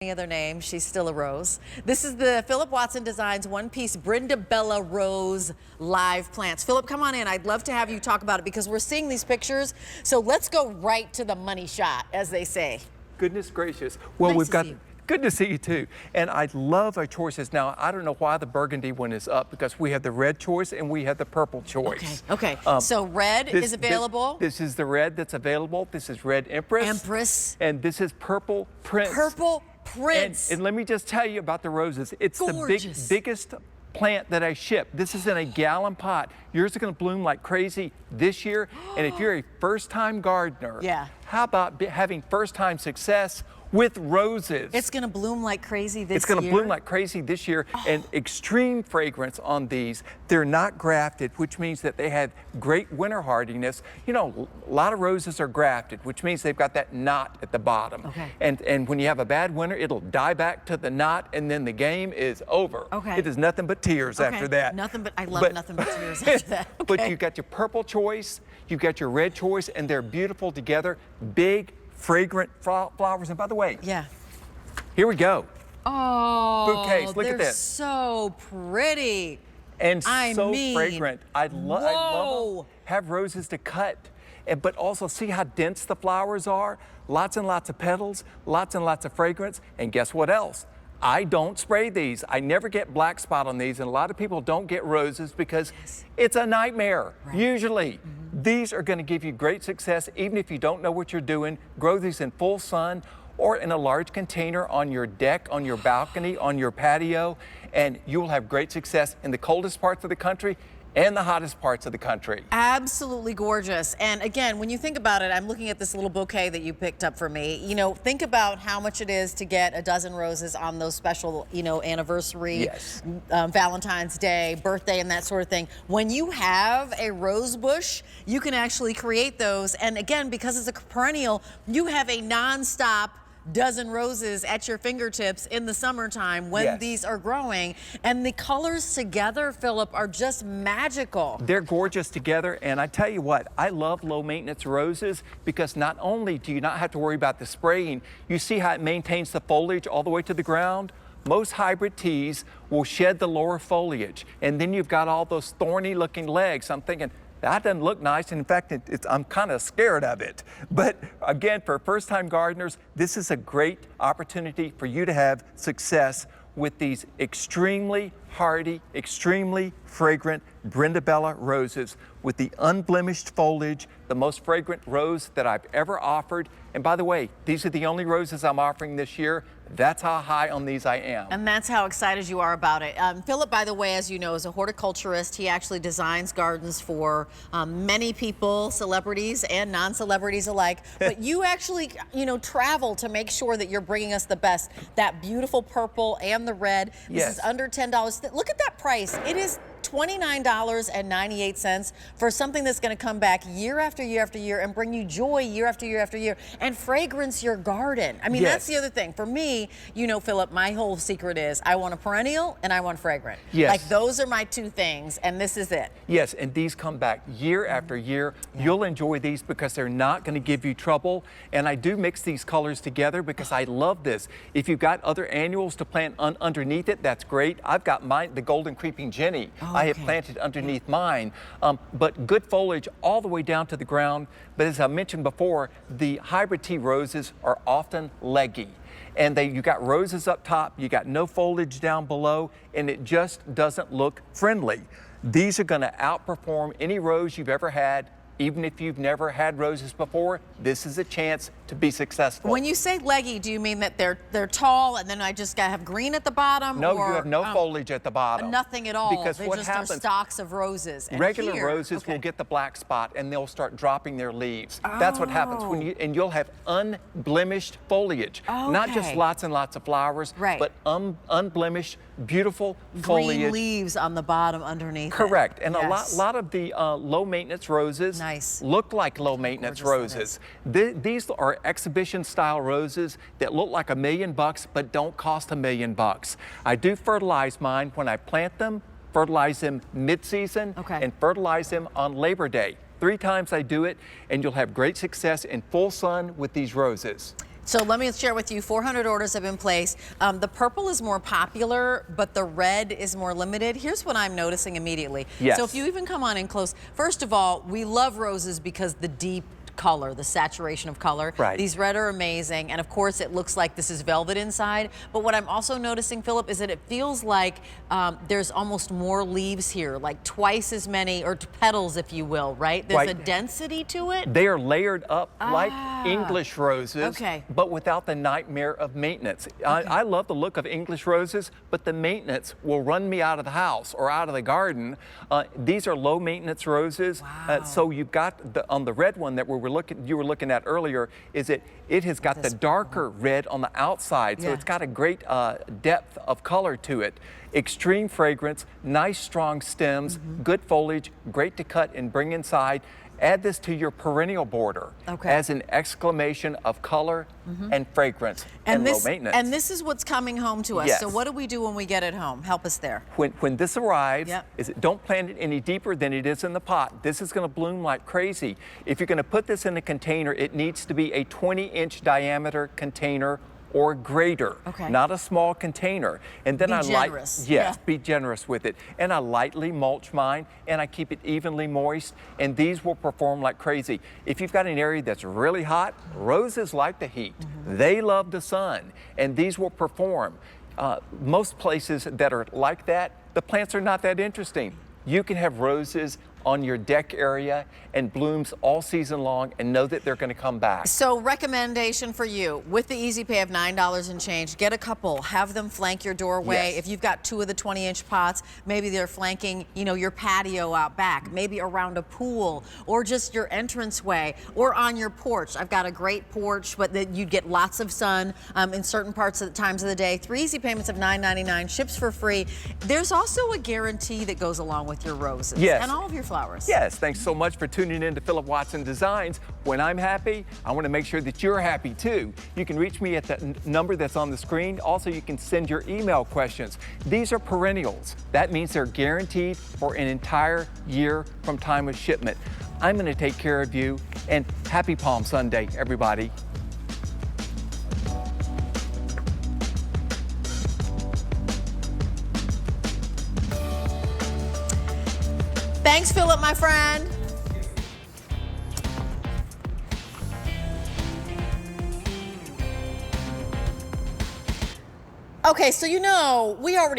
Any other name, she's still a rose. This is the Phillip Watson Designs one-piece Brindabella rose live plants. Phillip, come on in. I'd love to have you talk about it because we're seeing these pictures. So let's go right to the money shot, as they say. Goodness gracious. Well, Nice we've to got. see you. Good to see you too. And I love our choices. Now, I don't know why the burgundy one is up because we have the red choice and we have the purple choice. Okay. So red is available. This is the red that's available. This is red Empress. Empress. And this is purple Prince. Purple Prince. And let me just tell you about the roses. It's Gorgeous. the biggest plant that I ship. This is in a gallon pot. Yours are going to bloom like crazy this year. And if you're a first-time gardener, how about having first-time success with roses? It's going to bloom like crazy this year. It's going to bloom like crazy this year. And extreme fragrance on these. They're not grafted, which means that they have great winter hardiness. You know, a lot of roses are grafted, which means they've got that knot at the bottom. And when you have a bad winter, it'll die back to the knot, and then the game is over. It is nothing but tears after that. Nothing but, I love nothing but tears after that. But you've got your purple choice, you've got your red choice, and they're beautiful together. Big, fragrant flowers. And by the way, here we go. Oh, bouquets. Look at this. So pretty. And so fragrant. I love them. Have roses to cut. But also see how dense the flowers are. Lots and lots of petals, lots and lots of fragrance. And guess what else? I don't spray these. I never get black spot on these, and a lot of people don't get roses because it's a nightmare, usually. These are going to give you great success even if you don't know what you're doing. Grow these in full sun or in a large container on your deck, on your balcony, on your patio, and you will have great success in the coldest parts of the country and the hottest parts of the country. Absolutely gorgeous. And again, when you think about it, I'm looking at this little bouquet that you picked up for me. You know, think about how much it is to get a dozen roses on those special, you know, anniversary, Valentine's Day, birthday, and that sort of thing. When you have a rose bush, you can actually create those. And again, because it's a perennial, you have a nonstop dozen roses at your fingertips in the summertime when these are growing. And the colors together, Phillip, are just magical. They're gorgeous together. And I tell you what, I love low maintenance roses because not only do you not have to worry about the spraying, you see how it maintains the foliage all the way to the ground? Most hybrid teas will shed the lower foliage. And then you've got all those thorny looking legs. I'm thinking, that doesn't look nice. And in fact, I'm kind of scared of it. But again, for first-time gardeners, this is a great opportunity for you to have success with these extremely hardy, extremely fragrant Brindabella roses with the unblemished foliage, the most fragrant rose that I've ever offered. And by the way, these are the only roses I'm offering this year. That's how high on these I am. And that's how excited you are about it. Phillip, by the way, as you know, is a horticulturist. He actually designs gardens for many people, celebrities and non-celebrities alike. But you actually, you know, travel to make sure that you're bringing us the best. That beautiful purple and the red. This is under $10. Look at that price. It is $29.98 for something that's going to come back year after year after year and bring you joy year after year after year and fragrance your garden. I mean, that's the other thing. For me, you know, Phillip, my whole secret is I want a perennial and I want fragrant. Like those are my two things, and this is it. Yes, and these come back year after year. You'll enjoy these because they're not going to give you trouble. And I do mix these colors together because I love this. If you've got other annuals to plant underneath it, that's great. I've got mine, the Golden Creeping Jenny. I have planted underneath mine, but good foliage all the way down to the ground. But as I mentioned before, the hybrid tea roses are often leggy. And you got roses up top, you got no foliage down below, and it just doesn't look friendly. These are going to outperform any rose you've ever had. Even if you've never had roses before, this is a chance to be successful. When you say leggy, do you mean that they're tall and then I just gotta have green at the bottom? No, you have no foliage at the bottom. Nothing at all. Because what happens? Are stalks of roses. And regular roses will get the black spot and they'll start dropping their leaves. That's what happens and you'll have unblemished foliage, not just lots and lots of flowers, but unblemished, beautiful foliage. Green leaves on the bottom underneath. Correct. And a lot of the low maintenance roses look like low maintenance roses. These are exhibition style roses that look like $1 million but don't cost $1 million. I do fertilize mine when I plant them, fertilize them mid-season, and fertilize them on Labor Day. 3 times I do it, and you'll have great success in full sun with these roses. So let me share with you, 400 orders have been placed. The purple is more popular, but the red is more limited. Here's what I'm noticing immediately. Yes. So if you even come on in close, first of all, we love roses because the deep color, the saturation of color. Right. These red are amazing, and of course it looks like this is velvet inside, but what I'm also noticing, Philip, is that it feels like there's almost more leaves here, like twice as many, or petals, if you will, right? There's a density to it. They are layered up like English roses, but without the nightmare of maintenance. I love the look of English roses, but the maintenance will run me out of the house or out of the garden. These are low maintenance roses. So you've got on the red one that you were looking at earlier, it has got the darker red on the outside, so it's got a great depth of color to it. Extreme fragrance, nice strong stems, good foliage, great to cut and bring inside. Add this to your perennial border as an exclamation of color and fragrance and low maintenance. And this is what's coming home to us. Yes. So what do we do when we get it home? Help us there. When this arrives, don't plant it any deeper than it is in the pot. This is going to bloom like crazy. If you're going to put this in a container, it needs to be a 20-inch diameter container or greater, not a small container. And then be generous. Be generous with it. And I lightly mulch mine, and I keep it evenly moist, and these will perform like crazy. If you've got an area that's really hot, roses like the heat. They love the sun, and these will perform. Most places that are like that, the plants are not that interesting. You can have roses on your deck area and blooms all season long and know that they're going to come back. So recommendation for you, with the easy pay of $9 and change, get a couple, have them flank your doorway. If you've got 2 of the 20-inch pots, maybe they're flanking, you know, your patio out back, maybe around a pool, or just your entranceway, or on your porch. I've got a great porch, but that you'd get lots of sun in certain parts of the times of the day. 3 easy payments of $9.99, ships for free. There's also a guarantee that goes along with your roses and all of your flowers. Yes, thanks so much for tuning in to Phillip Watson Designs. When I'm happy, I want to make sure that you're happy too. You can reach me at the number that's on the screen. Also, you can send your email questions. These are perennials. That means they're guaranteed for an entire year from time of shipment. I'm going to take care of you, and happy Palm Sunday, everybody. Thanks, Philip, my friend. Okay, so you know, we already